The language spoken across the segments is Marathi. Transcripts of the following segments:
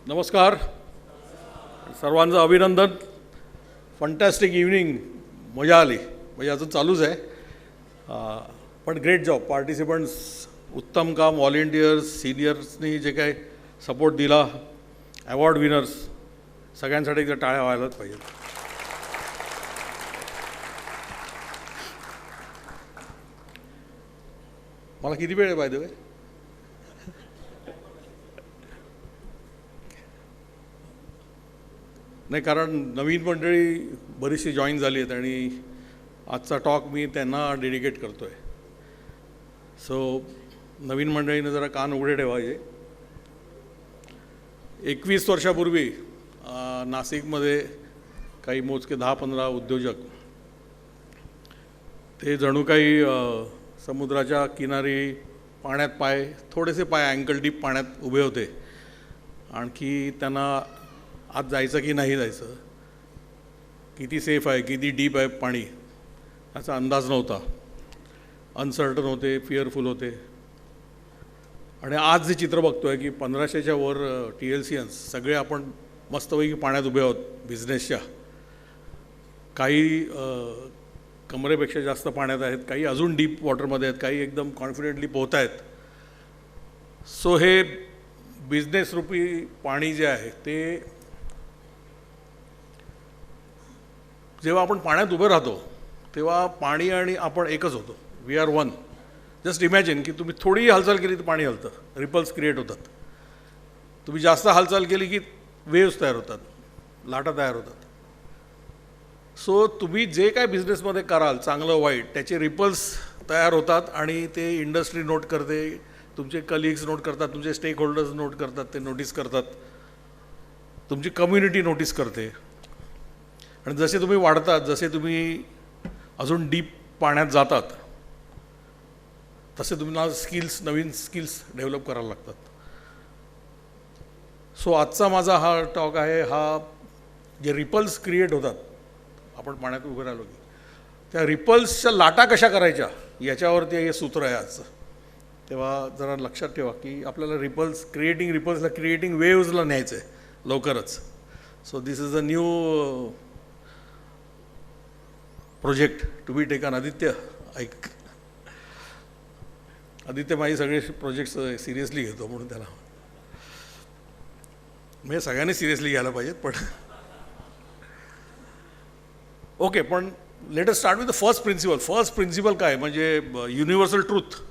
नमस्कार सर्वांचं अभिनंदन. फंटॅस्टिक इव्हनिंग, मजा आली. म्हणजे अजून चालूच आहे, पण ग्रेट जॉब. पार्टिसिपंट्स उत्तम काम, व्हॉलेंटियर्स, सिनियर्सनी जे काही सपोर्ट दिला, अवॉर्ड विनर्स, सगळ्यांसाठी एकदा टाळ्या व्हायलाच पाहिजे. मला किती वेळ आहे बाय द वे? नाही, कारण नवीन मंडळी बरीचशी जॉईन झाली आहेत आणि आजचा टॉक मी त्यांना डेडिकेट करतो आहे. सो नवीन मंडळीनं जरा कान उघडे ठेवायचे. 21 वर्षापूर्वी नाशिकमध्ये काही मोजके 10-15 उद्योजक, ते जणू काही समुद्राच्या किनारी पाण्यात थोडेसे पाय अँकल डीप पाण्यात उभे होते. आणखी त्यांना आज जायचं की नाही जायचं, किती सेफ आहे, किती डीप आहे पाणी, याचा अंदाज नव्हता. अनसर्टन होते, फिअरफुल होते. आणि आज जे चित्र बघतो आहे की 1500च्या वर TLCans सगळे आपण मस्तपैकी पाण्यात उभे आहोत बिझनेसच्या. काही कमरेपेक्षा जास्त पाण्यात आहेत, काही अजून डीप वॉटरमध्ये आहेत, काही एकदम कॉन्फिडेंटली पोहत आहेत. सो हे बिझनेस रूपी पाणी जे आहे ते जेव्हा आपण पाण्यात उभे राहतो तेव्हा पाणी आणि आपण एकच होतो. We are one. Just imagine की तुम्ही थोडी हालचाल केली तर पाणी हलतं, रिपल्स क्रिएट होतात. तुम्ही जास्त हालचाल केली की वेव्स तयार होतात, लाटा तयार होतात. सो तुम्ही जे काय बिझनेसमध्ये कराल, चांगलं वाईट, त्याचे रिपल्स तयार होतात आणि ते इंडस्ट्री नोट करते, तुमचे कलिग्स नोट करतात, तुमचे स्टेक होल्डर्स नोट करतात, ते नोटीस करतात, तुमची कम्युनिटी नोटीस करते. आणि जसे तुम्ही वाढतात, जसे तुम्ही अजून डीप पाण्यात जातात, तसे तुम्हाला नवीन स्किल्स डेव्हलप करायला लागतात. सो आजचा माझा हा टॉक आहे, हा जे रिपल्स क्रिएट होतात आपण पाण्यात उभे राहिलो की, त्या रिपल्सच्या लाटा कशा करायच्या याच्यावरती हे सूत्र आहे आजचं. तेव्हा जरा लक्षात ठेवा की आपल्याला रिपल्सला क्रिएटिंग वेव्सला न्यायचं आहे लवकरच. So this is a new project to be taken. Aditya माझी सगळे प्रोजेक्ट्स सिरियसली घेतो, म्हणून त्याला म्हणजे सगळ्यांनी सिरियसली घ्यायला पाहिजेत. पण ओके, पण let us start with the first principle. First principle काय म्हणजे युनिव्हर्सल ट्रूथ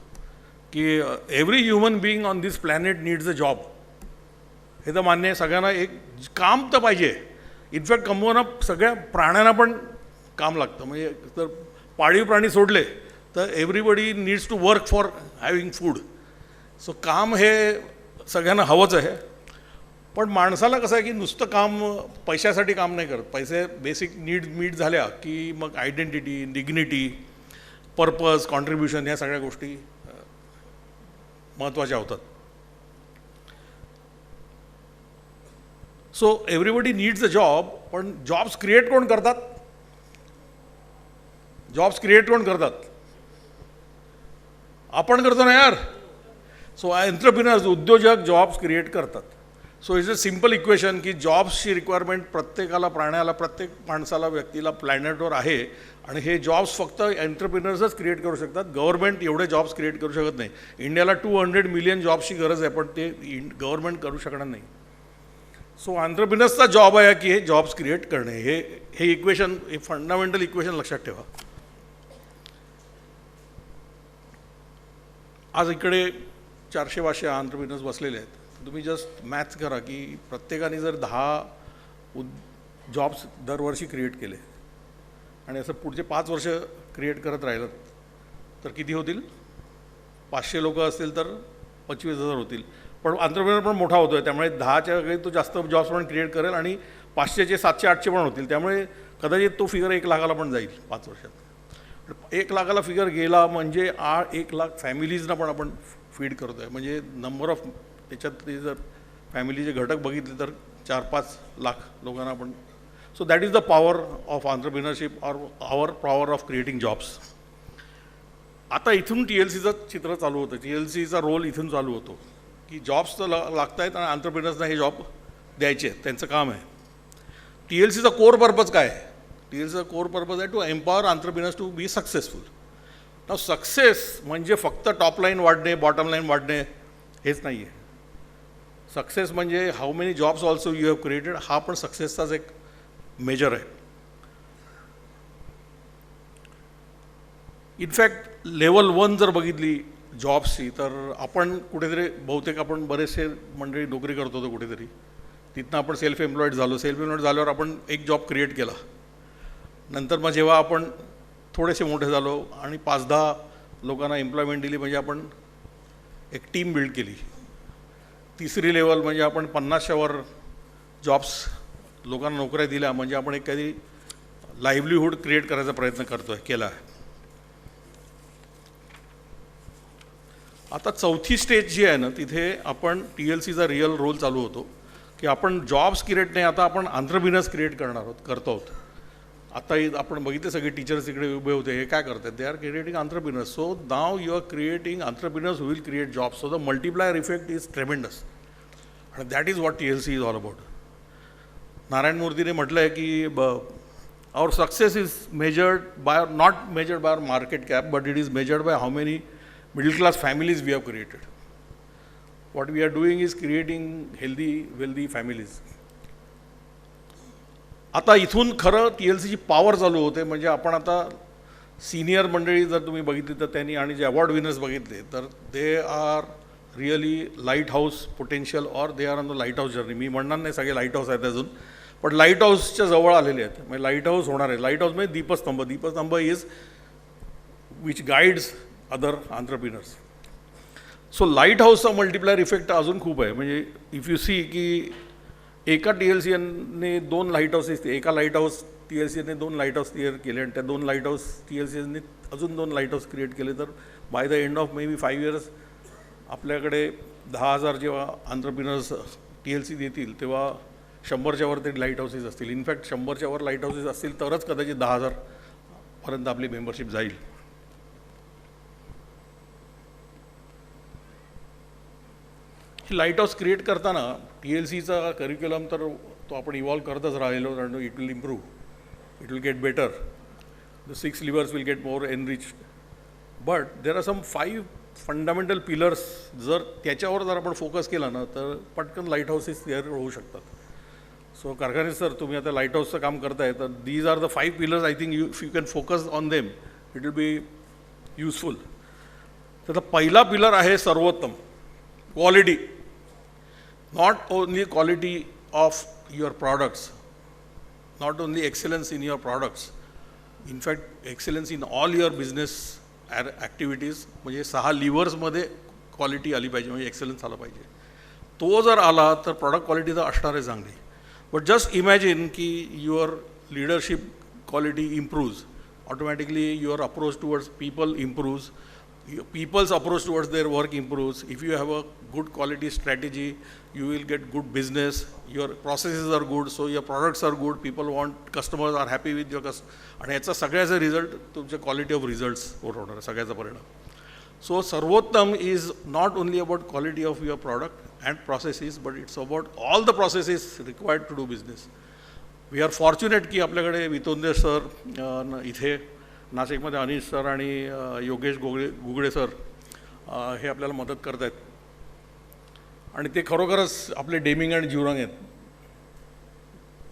की every human being on this planet needs a job. हे तर मान्य आहे सगळ्यांना. एक काम तर पाहिजे. इनफॅक्ट कमवणं सगळ्या प्राण्यांना पण काम लागतं. म्हणजे तर पाळीव प्राणी सोडले तर everybody needs to work for having food. So काम हे सगळ्यांना हवंच आहे. पण माणसाला कसं आहे की नुसतं काम पैशासाठी काम नाही करत. पैसे बेसिक नीड मीट झाल्या की मग आयडेंटिटी, डिग्निटी, पर्पज, कॉन्ट्रीब्युशन या सगळ्या गोष्टी महत्त्वाच्या होतात. So everybody needs a job. पण जॉब्स क्रिएट कोण करतात? आपण करतो ना यार. सो एंटरप्रिनर्स, उद्योजक जॉब्स क्रिएट करतात. So it's a simple equation की जॉब्सची रिक्वायरमेंट प्रत्येकाला, प्राण्याला, प्रत्येक माणसाला, व्यक्तीला प्लॅनेटवर आहे. आणि हे जॉब्स फक्त एंटरप्रिनर्सच क्रिएट करू शकतात. गव्हर्नमेंट एवढे जॉब्स क्रिएट करू शकत नाही. इंडियाला 200 मिलियन जॉब्सची गरज आहे, पण ते गव्हर्नमेंट करू शकणार नाही. सो एंटरप्रिनर्सचा जॉब आहे की हे जॉब्स क्रिएट करणे. हे इक्वेशन, हे फंडामेंटल इक्वेशन लक्षात ठेवा. आज इकडे 400-500 एंटरप्रिनर्स बसलेले आहेत. तुम्ही जस्ट मॅथ्स करा की प्रत्येकाने जर 10 जॉब्स दरवर्षी क्रिएट केले आणि असं पुढचे 5 वर्ष क्रिएट करत राहिलं तर किती होतील? 500 लोक असतील तर 25,000 होतील. पण एंटरप्रिनर पण मोठा होतो आहे, त्यामुळे 10च्या काही तो जास्त जॉब्स पण क्रिएट करेल आणि 500चे 700-800 पण होतील. त्यामुळे कदाचित तो फिगर 1 लाखाला पण जाईल 5 वर्षात. 1 लाखाला फिगर गेला म्हणजे 1 लाख फॅमिलीजना पण आपण फीड करतो आहे. म्हणजे नंबर ऑफ, त्याच्यात ते जर फॅमिलीचे घटक बघितले तर 4-5 लाख लोकांना आपण. So that is the power of entrepreneurship or our power of creating jobs. आता इथून TLCचं चित्र चालू होतं. TLCचा रोल इथून चालू होतो की जॉब्स तर लागत आहेत आणि एंटरप्रिनर्सना हे जॉब द्यायचे आहेत, त्यांचं काम आहे. TLCचा कोर पर्पज काय आहे? TLCचा कोर पर्पज आहे to empower entrepreneurs to be successful. नाव सक्सेस म्हणजे फक्त टॉप लाईन वाढणे, बॉटम लाईन वाढणे हेच नाही आहे. सक्सेस म्हणजे how many jobs also you have created, हा पण सक्सेसचाच एक मेजर आहे. इनफॅक्ट लेवल 1 जर बघितली जॉब्सची, तर आपण कुठेतरी बहुतेक आपण बरेचसे मंडळी नोकरी करत होतो कुठेतरी, तिथनं आपण सेल्फ एम्प्लॉईड झालो. सेल्फ एम्प्लॉईड झाल्यावर आपण एक जॉब क्रिएट केला. नंतर मग जेव्हा आपण थोडेसे मोठे झालो आणि 5-10 लोकांना एम्प्लॉयमेंट दिली, म्हणजे आपण एक टीम बिल्ड केली. तिसरी लेवल म्हणजे आपण 50च्या वर जॉब्स लोकांना नोकऱ्या दिल्या, म्हणजे आपण एक काही लाईव्हलीहूड क्रिएट करायचा प्रयत्न केला आहे. आता चौथी स्टेज जी आहे ना, तिथे आपण TLCचा रिअल रोल चालू होतो की आपण जॉब्स क्रिएट नाही, आता आपण एंटरप्रेन्योर्स क्रिएट करतो आहोत. आता आपण बघितले सगळे टीचर्स इकडे उभे होते, हे काय करतात? They are creating entrepreneurs. So now you are creating entrepreneurs who will create jobs. So the multiplier effect is tremendous, आणि that is what TLC is all about. Narayan मूर्तीने म्हटलं आहे की our success is measured by, not measured by our market cap, but it is measured by how many middle class families we have created. What we are doing is creating healthy, wealthy families. आता इथून खरं TLCची पॉवर चालू होते. म्हणजे आपण आता सिनियर मंडळी जर तुम्ही बघितली तर त्यांनी, आणि जे अवॉर्ड विनर्स बघितले तर they are really lighthouse potential, or they are on the lighthouse journey. मी म्हणणार नाही सगळे लाईट हाऊस आहेत अजून, पण लाईट हाऊसच्या जवळ आलेले आहेत. म्हणजे लाईट हाऊस होणार आहे. लाईट हाऊस म्हणजे दीपस्तंभ. दीपस्तंभ is which guides other entrepreneurs. So light हाऊसचा मल्टिप्लायर इफेक्ट अजून खूप आहे. म्हणजे इफ यू सी की एका TLCने 2 लाईट हाऊसेस, एका लाईट हाऊस TLCने 2 लाईट हाऊस क्रिएट केले, आणि त्या 2 लाईट हाऊस TLCने अजून 2 लाईट हाऊस क्रिएट केले, तर by the end of may be 5 years आपल्याकडे 10,000 जेव्हा एंटरप्रेन्योर्स TLC देतील, तेव्हा 100च्या वर तरी लाईट हाऊसेस असतील. इनफॅक्ट 100च्या वर लाईट हाऊसेस असतील तरच कदाचित 10,000 पर्यंत आपली मेंबरशिप जाईल. लाईट हाऊस क्रिएट करताना TLCचा करिक्युलम तर तो आपण इव्हॉल्व करतच राहिलो, कारण it will improve, it will get better. The 6 levers will get more enriched, but there are some 5 fundamental pillars. जर त्याच्यावर जर आपण फोकस केला ना, तर पटकन लाईट हाऊसेस तयार होऊ शकतात. सो कारखाने सर, तुम्ही आता लाईट हाऊसचं काम करताय, तर these are the 5 pillars. I think if you can focus on them, it will be useful. त्याचा पहिला पिलर आहे सर्वोत्तम, quality. Not only quality of your products, not only excellence in your products, in fact excellence in all your business activities. म्हणजे 6 लिव्हर्समध्ये क्वालिटी आली पाहिजे, म्हणजे एक्सेलन्स आला पाहिजे. तो जर आला तर प्रॉडक्ट क्वालिटी तर असणार आहे चांगली. बट जस्ट इमॅजिन की your leadership quality improves, automatically your approach towards people improves, people's approach towards their work improves. If you have a good quality strategy, you will get good business, your processes are good, so your products are good, people want, customers are happy with your आणि याचा सगळ्याचा रिझल्ट तुमच्या क्वालिटी ऑफ रिझल्ट्सवर होणार आहे, सगळ्याचा परिणाम. सो सर्वोत्तम is not only about quality of your product and processes, but it's about all the processes required to do business. We are fortunate की आपल्याकडे वितोंदे सर इथे नाशिकमध्ये, अनिश सर आणि योगेश गुगळे सर हे आपल्याला मदत करत आहेत, आणि ते खरोखरच आपले डेमिंग अँड ज्युरांग आहेत.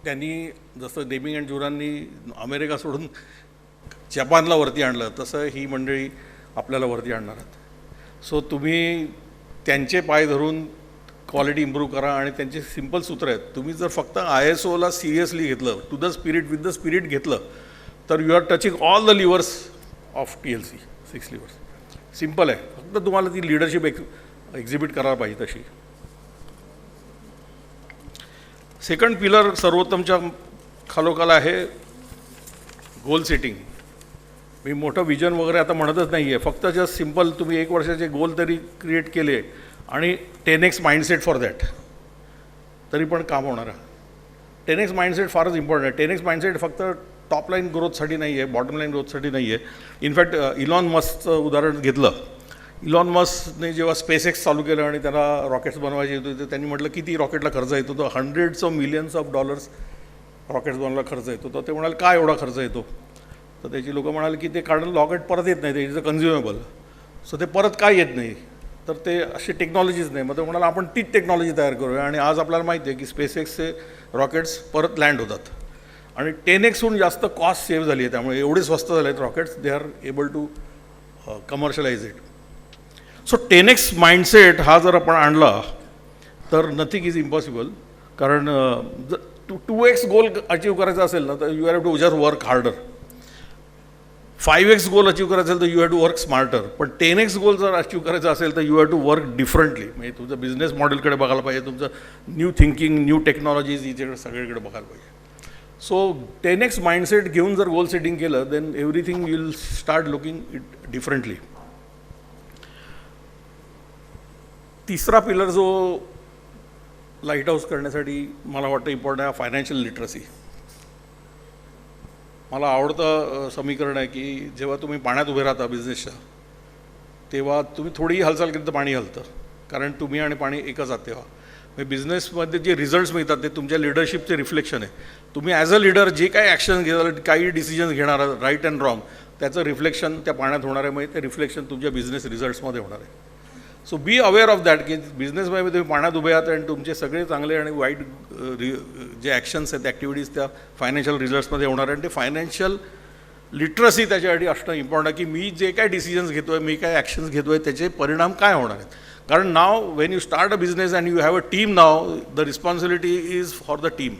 त्यांनी जसं डेमिंग अँड ज्युरांनी अमेरिका सोडून जपानला वरती आणलं, तसं ही मंडळी आपल्याला वरती आणणार आहेत. सो तुम्ही त्यांचे पाय धरून क्वालिटी इम्प्रूव्ह करा. आणि त्यांचे सिम्पल सूत्र आहेत. तुम्ही जर फक्त ISOला सिरियसली घेतलं, to the spirit, with the spirit घेतलं, तर you are touching all the levers of TLC, 6 levers. Simple आहे, फक्त तुम्हाला ती लिडरशिप एक्झिबिट करायला पाहिजे तशी. सेकंड पिलर सर्वोत्तमच्या खालोखाल आहे गोल सेटिंग. मी मोठं विजन वगैरे आता म्हणतच नाही आहे, फक्त जस्ट सिम्पल तुम्ही 1 वर्षाचे गोल तरी क्रिएट केले आणि 10x माइंडसेट फॉर दॅट, तरी पण काम होणार आहे. 10x माइंडसेट फारच इम्पॉर्टंट आहे. 10x माइंडसेट फक्त टॉप लाईन ग्रोथसाठी नाही आहे, बॉटम लाईन ग्रोथसाठी नाही आहे. इनफॅक्ट इलॉन मस्कचं उदाहरण घेतलं, इलॉन मस्कने जेव्हा स्पेसएक्स चालू केलं आणि त्याला रॉकेट्स बनवायचे होते तर त्यांनी म्हटलं किती रॉकेटला खर्च येतो, तर hundreds of millions of dollars rockets बनवायला खर्च येतो. तर ते म्हणाले काय एवढा खर्च येतो, तर त्याची लोकं म्हणाले की ते कारण रॉकेट परत येत नाही, ते इज अ कन्झ्युमेबल, सो ते परत काय येत नाही, तर ते अशी टेक्नॉलॉजीच नाही. मग ते म्हणाला आपण तीच टेक्नॉलॉजी तयार करूया. आणि आज आपल्याला माहिती आहे की स्पेसएक्सचे रॉकेट्स परत लँड होतात आणि 10x जास्त कॉस्ट सेव्ह झाली आहे. त्यामुळे एवढे स्वस्त झाले आहेत rockets, they are able to commercialize it. So 10x mindset हा जर आपण आणला तर नथिंग इज इम्पॉसिबल. कारण जर 2x गोल अचीव करायचा असेल ना तर you have to just work harder. 5x goal achieve करायचा असेल तर you have to work smarter. पण 10x गोल जर अचीव करायचा असेल तर you have to work differently. म्हणजे तुमचं बिझनेस मॉडेलकडे बघायला पाहिजे, तुमचं न्यू थिंकिंग, न्यू टेक्नॉलॉजीज इथे सगळीकडे बघायला पाहिजे. सो 10x माइंडसेट घेऊन जर गोल सेटिंग केलं then everything will start looking it differently. तिसरा पिलर जो लाईट हाऊस करण्यासाठी मला वाटतं इम्पॉर्टंट आहे, फायनान्शियल लिटरसी. मला आवडतं समीकरण आहे की जेव्हा तुम्ही पाण्यात उभे राहता बिझनेसच्या, तेव्हा तुम्ही थोडीही हालचाल केली तर पाणी हलतं, कारण तुम्ही आणि पाणी एकच आहात. तेव्हा म्हणजे बिझनेसमध्ये जे रिझल्ट्स मिळतात ते तुमच्या लिडरशिपचे रिफ्लेक्शन आहे. तुम्ही ॲज अ लिडर जे काही ॲक्शन घेणार, काही डिसिजन्स घेणार, राईट अँड रॉंग, त्याचं रिफ्लेक्शन त्या पाण्यात होणार आहे. म्हणजे ते रिफ्लेक्शन तुमच्या बिझनेस रिझल्ट्समध्ये होणार आहे. So be aware of that की बिझनेसमध्ये तुम्ही पाण्यात उभे आहात आणि तुमचे सगळे चांगले आणि वाईट जे ॲक्शन्स आहेत, ॲक्टिव्हिटीज त्या फायनान्शियल रिझल्ट्समध्ये होणार आहे. आणि ते फायनान्शियल लिटरसी त्याच्यासाठी असणं इम्पॉर्टंट आहे की मी जे काय डिसिजन्स घेतो आहे, मी काय ॲक्शन्स घेतो आहे, त्याचे परिणाम काय होणार आहेत. कारण now when you start a business and you have a team, now the responsibility is for the team.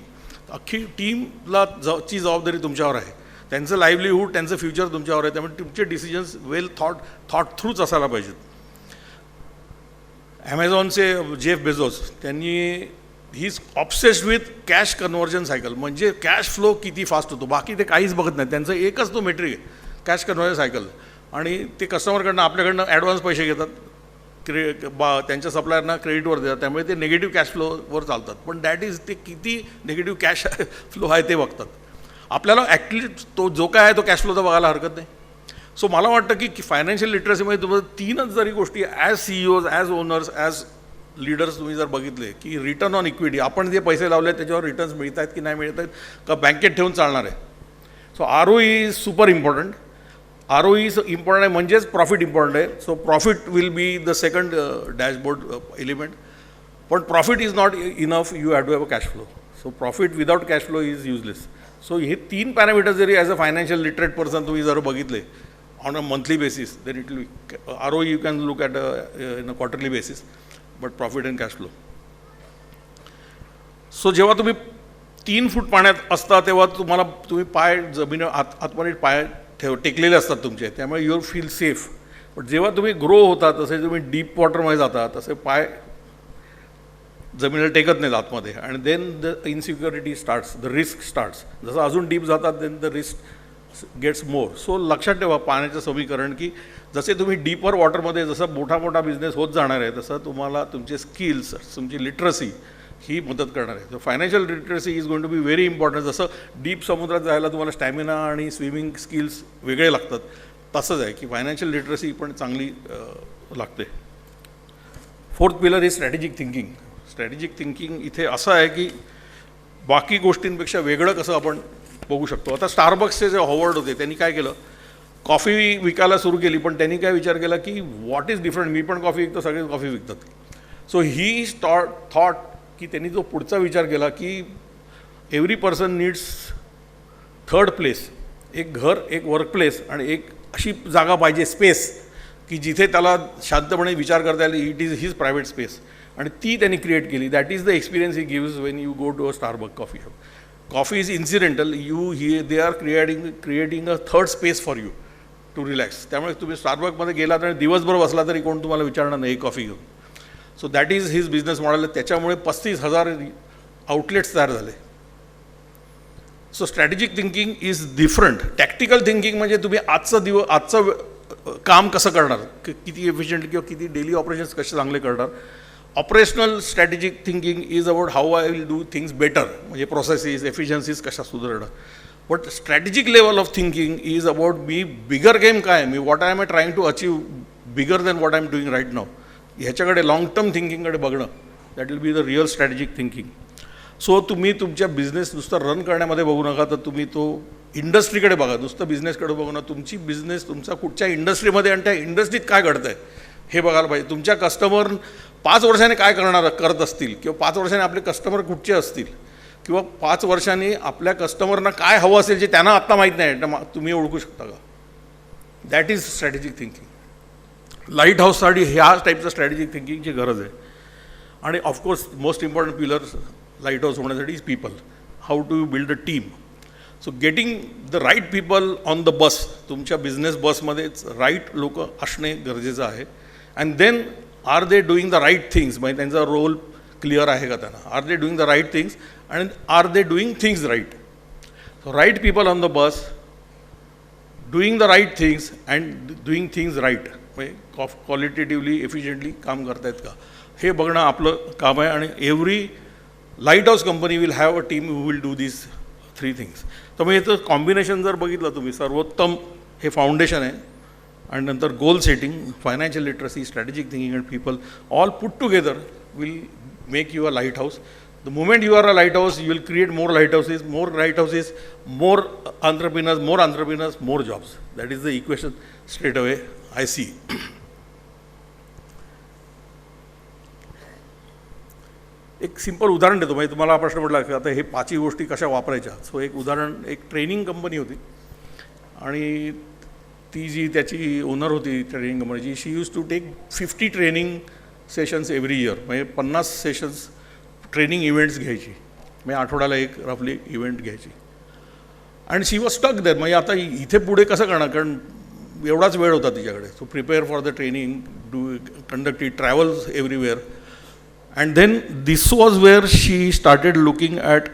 अख्खी टीमला ची जबाबदारी तुमच्यावर आहे. त्यांचं लाईव्हलीहूड, त्यांचं फ्युचर तुमच्यावर आहे. त्यामुळे तुमचे डिसिजन्स वेल थॉट थ्रूच असायला पाहिजेत. ॲमेझॉनचे जेफ बेझोस त्यांनी he is obsessed with cash conversion cycle. म्हणजे कॅश फ्लो किती फास्ट होतो, बाकी ते काहीच बघत नाही. त्यांचं एकच तो मेट्रिक आहे, कॅश कन्व्हर्जन सायकल. आणि ते कस्टमरकडनं आपल्याकडनं ॲडव्हान्स पैसे घेतात, त्यांच्या सप्लायरना क्रेडिटवर देतात. त्यामुळे ते निगेटिव्ह कॅश फ्लोवर चालतात. पण दॅट इज ते किती निगेटिव्ह कॅश फ्लो आहे ते बघतात. आपल्याला ॲक्च्युली तो जो काय आहे तो कॅश फ्लो तर बघायला हरकत नाही. सो मला वाटतं की फायनान्शियल लिटरसीमध्ये तुम्हाला तीनच जरी गोष्टी as CEOs, as owners, as leaders तुम्ही जर बघितले की रिटर्न ऑन इक्विटी, आपण जे पैसे लावले त्याच्यावर रिटर्न्स मिळत आहेत की नाही मिळत आहेत, का बँकेत ठेवून चालणार आहे. So ROE is super important. ROE important आहे म्हणजेच प्रॉफिट इम्पॉर्टंट आहे. So profit will be the second dashboard element. पण profit is not enough, you have to have a cash flow. So profit without cash flow is useless. So हे तीन पॅरामीटर्स जरी as a financial literate person तुम्ही जर बघितले on a monthly basis, then it will be, ROE you can look at in a quarterly basis, but profit and cash flow. So जेव्हा तुम्ही 3 फूट पाण्यात असता तेव्हा तुम्ही पाय जमिनीवर आतमध्ये पाय टेकलेले असतात तुमचे, त्यामुळे यू फील सेफ. पण जेव्हा तुम्ही ग्रो होता तसे तुम्ही डीप वॉटरमध्ये जाता तसे पाय जमिनीला टेकत नाहीत आतमध्ये. आणि then the insecurity starts, the risk starts. जसं अजून डीप जातात then the risk gets more. So लक्षात ठेवा पाण्याचं समीकरण की जसे तुम्ही डीपर वॉटरमध्ये जसं मोठा बिझनेस होत जाणार आहे तसं तुम्हाला तुमचे स्किल्स, तुमची लिटरसी ही मदत करणार आहे. Financial literacy is going to be very important. जसं डीप समुद्रात जायला तुम्हाला स्टॅमिना आणि स्विमिंग स्किल्स वेगळे लागतात, तसंच आहे की फायनान्शियल लिटरसी पण चांगली लागते. Fourth pillar is strategic thinking. Strategic thinking इथे असं आहे की बाकी गोष्टींपेक्षा वेगळं कसं आपण बघू शकतो. आता स्टारबक्सचे जे हॉवर्ड होते त्यांनी काय केलं, कॉफी विकायला सुरू केली. पण त्यांनी काय विचार केला की व्हॉट इज डिफरंट, मी पण कॉफी विकतो, सगळेच कॉफी विकतात. सो ही थॉट की त्यांनी जो पुढचा विचार केला की every person needs third place, एक घर, एक वर्क प्लेस आणि एक अशी जागा पाहिजे, स्पेस, की जिथे त्याला शांतपणे विचार करता येईल. It is his private space. आणि ती त्यांनी क्रिएट केली. That is the experience he gives when you go to a Starbuck coffee shop. Coffee is incidental. They are creating a third space for you to relax. त्यामुळे तुम्ही स्टारबकमध्ये गेलात आणि दिवसभर बसला तरी कोण तुम्हाला विचारणार नाही कॉफी घेऊन. So that is his business model. त्याच्यामुळे 35,000 आउटलेट्स तयार झाले. So strategic thinking is different. Tactical thinking म्हणजे तुम्ही आजचं काम कसं करणार, किती एफिशियंट किंवा किती डेली ऑपरेशन्स कसे चांगले करणार. Operational strategic thinking is about how I will do things better, म्हणजे प्रोसेसेस, एफिशियन्सीज कशा सुधारणं. But strategic level of thinking is about मी बिगर गेम काय, मी what I am trying to achieve bigger than what I am doing right now, ह्याच्याकडे लॉंग टर्म थिंकिंगकडे बघणं, that will be the real strategic thinking. So तुम्ही तुमच्या बिझनेस नुसतं रन करण्यामध्ये बघू नका, तर तुम्ही तो इंडस्ट्रीकडे बघा. नुसतं बिझनेसकडे बघू नका, तुमची बिझनेस तुमचा कुठच्या इंडस्ट्रीमध्ये आणि त्या इंडस्ट्रीत काय घडतं आहे हे बघायला पाहिजे. तुमच्या कस्टमर 5 वर्षांनी काय करत असतील, किंवा 5 वर्षांनी आपले कस्टमर कुठचे असतील, किंवा 5 वर्षांनी आपल्या कस्टमरना काय हवं असेल जे त्यांना आत्ता माहीत नाही, तर तुम्ही ओळखू शकता का? That is strategic thinking. Light हाऊससाठी ह्या टाईपचं स्ट्रॅटेजिक थिंकिंगची गरज आहे. आणि of course most important pillar lighthouse होण्यासाठी is people. How to you build a team. So getting the right people on the bus, तुमच्या बिझनेस बसमध्येच राईट लोक असणे गरजेचं आहे. And then are they doing the right things, म्हणजे त्यांचा रोल क्लिअर आहे का त्यांना, are they doing the right things and R they doing things right. So right people on the bus, doing the right things and doing things right, म्हणजे क्वालिटेटिव्हली एफिशियंटली काम करतायत का हे बघणं आपलं काम आहे. आणि every light house company will have a team who will do this 3 things. तर मग याचं कॉम्बिनेशन जर बघितलं तुम्ही, सर्वोत्तम हे फाउंडेशन आहे, आणि नंतर goal setting, financial literacy, strategic thinking and people all put together will make you a light house. The moment you are a lighthouse, you will create more lighthouses, more entrepreneurs, more jobs. That is the equation straight away I see. एक सिंपल उदाहरण देतो. म्हणजे तुम्हाला प्रश्न पडला की आता हे 5ही गोष्टी कशा वापरायच्या. सो एक उदाहरण, एक ट्रेनिंग कंपनी होती, आणि ती जी त्याची ओनर होती ट्रेनिंग कंपनीची, she use to take 50 training sessions every year. म्हणजे 50 सेशन्स ट्रेनिंग इव्हेंट्स घ्यायची, म्हणजे आठवड्याला एक रफली इव्हेंट घ्यायची. आणि शी वॉज स्टक देअर. म्हणजे आता इथे पुढे कसं करणार, कारण एवढाच वेळ होता तिच्याकडे. So prepare for the training, do conduct it, travels everywhere. And then this was where she started looking at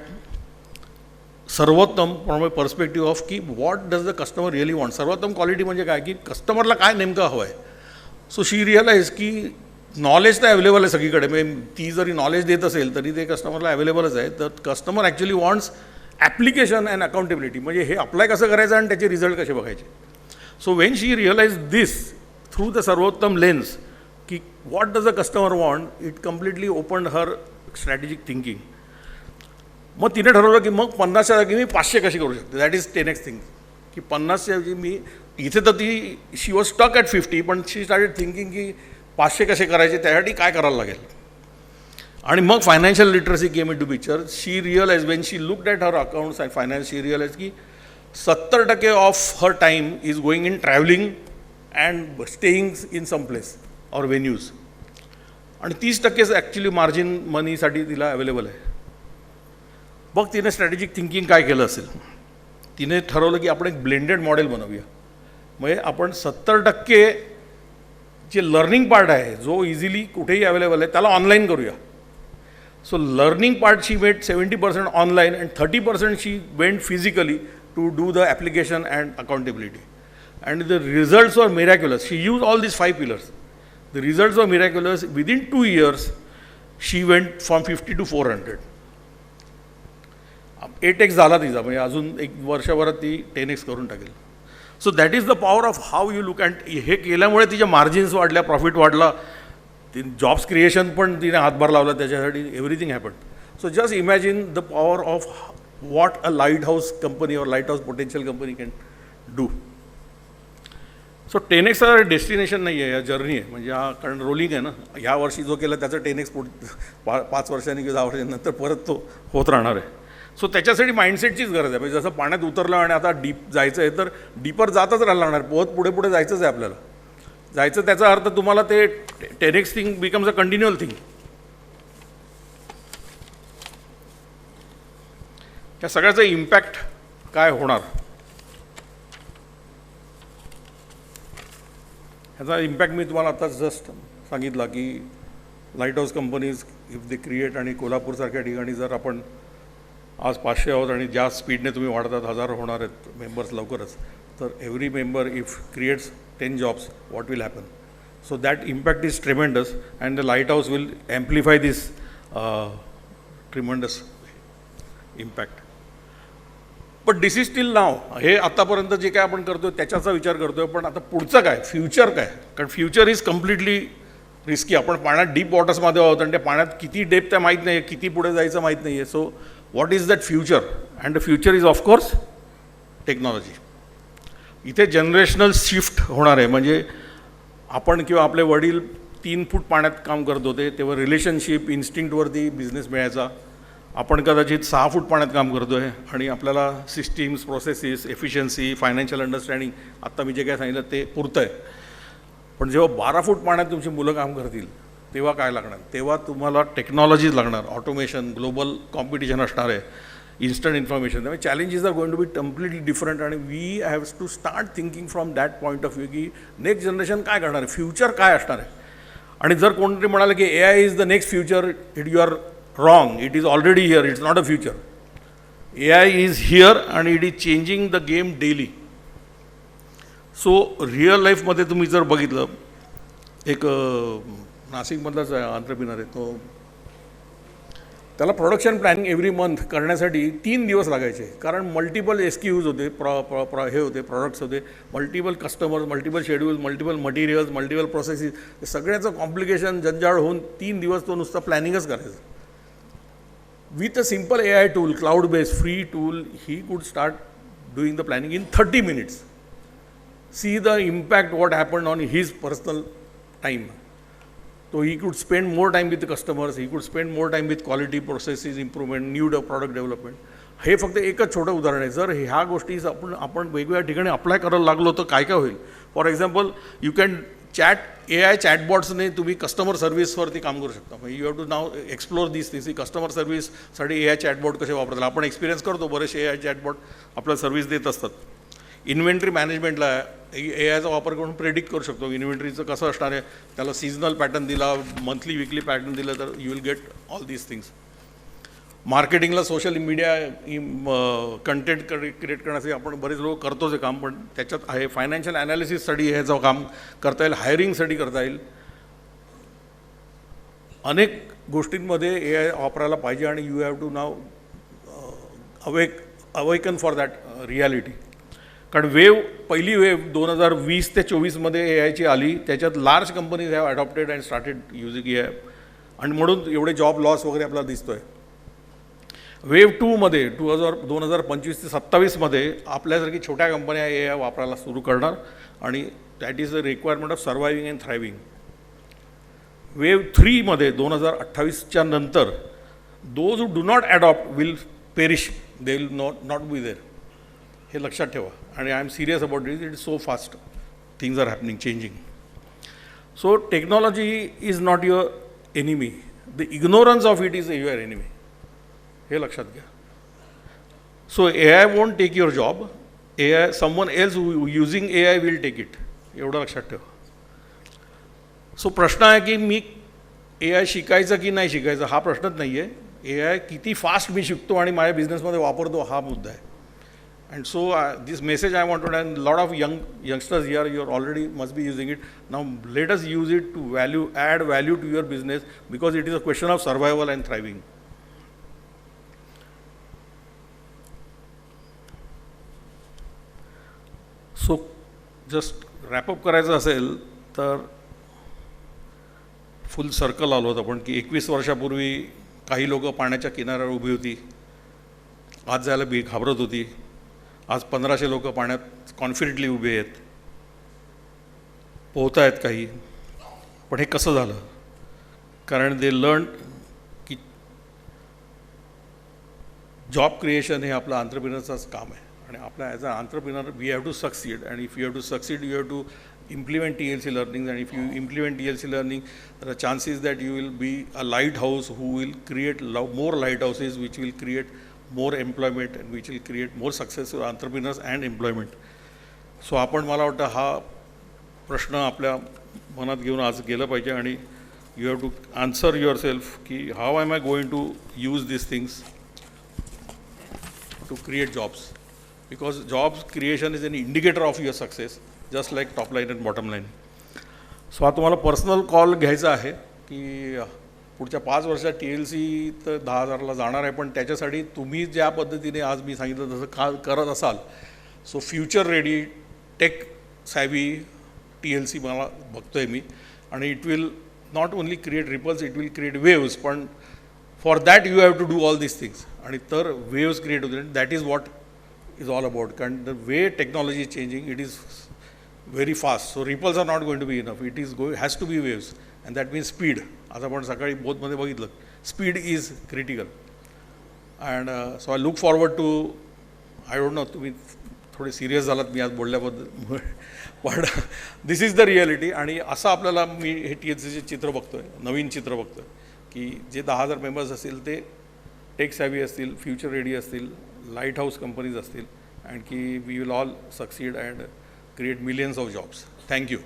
सर्वोत्तम फ्रॉम अ पर्स्पेक्टिव्ह ऑफ की what does the customer really want. सर्वोत्तम क्वालिटी म्हणजे काय, की कस्टमरला काय नेमकं हवं आहे. सो शी रिअलाइज की नॉलेज तर अवेलेबल आहे सगळीकडे, म्हणजे ती जरी नॉलेज देत असेल तरी ते कस्टमरला अवेलेबलच आहे. तर customer actually wants application and accountability, म्हणजे हे अप्लाय कसं करायचं आणि त्याचे रिझल्ट कसे बघायचे. So when she realize this through the सर्वोत्तम लेन्स की what does the customer want, it completely opened her strategic thinking. मग तिने ठरवलं की मग 50च्या जागी मी 500 कशी करू शकते. That is 10x thing. की 50च्या ऐवजी मी इथे, तर ती शी वॉज स्टक ॲट 50, पण शी स्टार्टेड थिंकिंग की 500 कसे करायचे, त्यासाठी काय करायला लागेल. आणि मग financial literacy came in to picture. She realise when she looked at her accounts and finance, she realise की 70% of her time is going in travelling and staying in some place or venues, आणि 30% ॲक्च्युली मार्जिन मनीसाठी तिला अवेलेबल आहे. मग तिने स्ट्रॅटेजिक थिंकिंग काय केलं असेल, तिने ठरवलं की आपण एक ब्लेंडेड मॉडेल बनवूया. म्हणजे आपण 70% जे लर्निंग पार्ट आहे, जो इझिली कुठेही अवेलेबल आहे, त्याला ऑनलाईन करूया. So learning part she made 70% online and 30% she went physically to do the application and accountability. And the results were miraculous. She use all this 5 pillars. The results were miraculous. Within 2 years she went from 50 to 400. 8x झाला तिचा, म्हणजे अजून 1 वर्षभरात ती 10x करून टाकेल. So that is the power of how you look. And हे केल्यामुळे तिच्या मार्जिन्स वाढल्या, प्रॉफिट वाढला, ती जॉब्स क्रिएशन पण तिने हातभार लावला त्याच्यासाठी. Everything happen. So just imagine the power of what a lighthouse company or lighthouse potential company can do. So 10x destination नाही आहे, या जर्नी आहे. म्हणजे हा, कारण रोलिंग आहे ना, ह्या वर्षी जो केला त्याचं 10x 5 वर्षांनी किंवा 10 वर्षांनंतर परत तो होत राहणार आहे. सो त्याच्यासाठी माइंडसेटचीच गरज आहे. म्हणजे जसं पाण्यात उतरलं आणि आता डीप जायचं आहे, तर डीपर जातच राहायला लागणार, पोहत पुढे पुढे जायचंच आहे आपल्याला. जायचं त्याचा अर्थ तुम्हाला ते 10x thing becomes a continual thing. त्या सगळ्याचा इम्पॅक्ट काय होणार, ह्याचा इम्पॅक्ट मी तुम्हाला आता जस्ट सांगितला की light house companies if they create, आणि कोल्हापूरसारख्या ठिकाणी जर आपण आज 500 आहोत आणि ज्या स्पीडने तुम्ही वाढतात, 1000 होणार आहेत मेंबर्स लवकरच, तर every member if creates 10 jobs, what will happen? So that impact is tremendous, and the lighthouse will amplify this tremendous impact. But this is still now. हे आतापर्यंत जे काय आपण करतो त्याच्याचा विचार करतोय, पण आता पुढचं काय, फ्युचर काय? कारण फ्युचर इज कम्प्लिटली रिस्की. आपण पाण्यात डीप वॉटर्समध्ये आहोत आणि त्या पाण्यात किती डेप्थ आहे माहीत नाही आहे, किती पुढे जायचं माहीत नाही आहे. So what is that future? And the future is of course technology. इथे जनरेशनल शिफ्ट होणार आहे. म्हणजे आपण किंवा आपले वडील 3 फूट पाण्यात काम करत होते, तेव्हा रिलेशनशिप इन्स्टिंक्टवरती बिझनेस मिळायचा. आपण कदाचित 6 फूट पाण्यात काम करतो आहे आणि आपल्याला systems, processes, efficiency, financial understanding, आत्ता मी जे काय सांगितलं ते पुरतं आहे. पण जेव्हा 12 फूट पाण्यात तुमची मुलं काम करतील तेव्हा काय लागणार? तेव्हा तुम्हाला टेक्नॉलॉजीज लागणार, ऑटोमेशन, ग्लोबल कॉम्पिटिशन असणार आहे, इन्स्टंट इन्फॉर्मेशन. त्यामुळे challenges are going to be completely different. आणि we have to start thinking from that point of view की नेक्स्ट जनरेशन काय करणार आहे, फ्युचर काय असणार आहे. आणि जर कोणतरी म्हणालं की AI is the next future, you are wrong. It is already here. It's not a future. AI is here and it is changing the game daily. So real life मध्ये तुम्ही जर बघितलं, एक नाशिकमधलाच एंटरप्रेन्योर आहे तो, त्याला प्रोडक्शन प्लॅनिंग एव्हरी मंथ करण्यासाठी 3 दिवस लागायचे. कारण मल्टिपल SKUs होते, हे होते, प्रॉडक्ट्स होते, multiple customers, multiple schedules, multiple materials, multiple processes, सगळ्याचं कॉम्प्लिकेशन, जंजाळ होऊन 3 दिवस तो नुसतं प्लॅनिंगच करायचं. With a simple AI tool, cloud-based free tool, he could start doing the planning in 30 minutes. See the impact what happened on his personal time. So he could spend more time with the customers, he could spend more time with quality processes improvement, new product development. हे फक्त एकच छोटं उदाहरण आहे. जर ह्या गोष्टी आपण वेगवेगळ्या ठिकाणी अप्लाय करायला लागलो तर काय काय होईल. For example, you can AI चॅटबॉट्सने तुम्ही कस्टमर सर्व्हिसवरती काम करू शकता. म्हणजे you have to now explore this things. Customer सर्व्हिससाठी AI चॅटबॉट कसे वापरतात आपण एक्सपिरियन्स करतो. बरेचसे AI चॅटबॉट आपल्याला सर्व्हिस देत असतात. इन्व्हेंटरी मॅनेजमेंटला AIचा वापर करून प्रेडिक्ट करू शकतो इन्व्हेंटरीचं कसं असणार आहे. त्याला सीजनल पॅटर्न दिला, मंथली विकली पॅटर्न दिलं तर you will get all these things. मार्केटिंगला सोशल मीडिया कंटेंट क्रिएट करण्यासाठी आपण बरेच लोक करतोच हे काम, पण त्याच्यात आहे फायनान्शियल ॲनालिसिससाठी ह्याचं काम करता येईल, हायरिंगसाठी करता येईल. अनेक गोष्टींमध्ये AI वापरायला पाहिजे आणि you have to now awaken for that reality. कारण पहिली वेव 2020 ते 24मध्ये AIची आली. त्याच्यात large companies have adopted and started using AI आणि म्हणून एवढे जॉब लॉस वगैरे आपल्याला दिसतो आहे. वेव 2मध्ये 2025 ते 27मध्ये आपल्यासारखी छोट्या कंपन्या AI वापरायला सुरू करणार आणि that is the requirement of surviving and thriving. Wave 3मध्ये 2028च्या नंतर those who do not adopt will perish, they will not be there. हे लक्षात ठेवा. आणि I am serious about this. It is so fast, things are happening, changing. So technology is not your enemy, the ignorance of it is your enemy. हे लक्षात घ्या. So AI won't take your job, someone else using AI will take it. एवढं लक्षात ठेवा. सो प्रश्न आहे की मी AI शिकायचं की नाही शिकायचं हा प्रश्नच नाही आहे. AI किती फास्ट मी शिकतो आणि माझ्या बिझनेसमध्ये वापरतो हा मुद्दा आहे. And so this message I want to and lot of youngsters here, you are already must be using it. Now let us use it to add value to your business because it is a question of survival and thriving. So just wrap up करायचं असेल तर फुल सर्कल आलो होतं आपण की 21 वर्षापूर्वी काही लोक पाण्याच्या किनाऱ्यावर उभी होती, आज जायला घाबरत होती. आज 1500 लोक पाण्यात कॉन्फिडेंटली उभे आहेत, पोहत आहेत काही. पण हे कसं झालं? कारण दे लर्न की जॉब क्रिएशन हे आपलं एंटरप्रेन्योरचंच काम आहे. आणि आपला as a entrepreneur we have to succeed. And if you have to succeed you have to implement TLC learning, and if you implement TLC learning there are chances that you will be a lighthouse who will create more lighthouses which will create more employment and which will create more success for entrepreneurs and employment. So आपण मला वाटतं हा प्रश्न आपल्या मनात घेऊन आज गेलं पाहिजे आणि you have to answer yourself की how am I going to use these things to create jobs, because jobs creation is an indicator of your success just like top line and bottom line. So आता तुम्हाला पर्सनल कॉल घ्यायचा आहे की पुढच्या 5 वर्षात TLC तर 10,000ला जाणार आहे, पण त्याच्यासाठी तुम्ही ज्या पद्धतीने आज मी सांगितलं तसं करत असाल, so future ready tech savvy TLC मला बघतोय मी, आणि it will not only create ripples, it will create waves, पण for that you have to do all this things, आणि तर वेव्स क्रिएट होते. That is what is all about, कारण the way technology is changing, it is very fast. So ripples are not going to be enough, it is has to be waves, and that means speed. आज आपण सकाळी बोधमध्ये बघितलं, speed is critical. And so I look forward to, I don't know, तुम्ही थोडे सिरियस झालात मी आज बोलल्याबद्दल, पण दिस इज द रिॲलिटी. आणि असं आपल्याला मी हे TLCचे चित्र बघतो आहे, नवीन चित्र बघतो आहे, की जे 10,000 मेंबर्स असतील ते टेक सॅव्ही असतील, फ्युचर रेडी असतील, लाईट हाऊस कंपनीज असतील, अँड की we will all succeed and create millions of jobs. Thank you.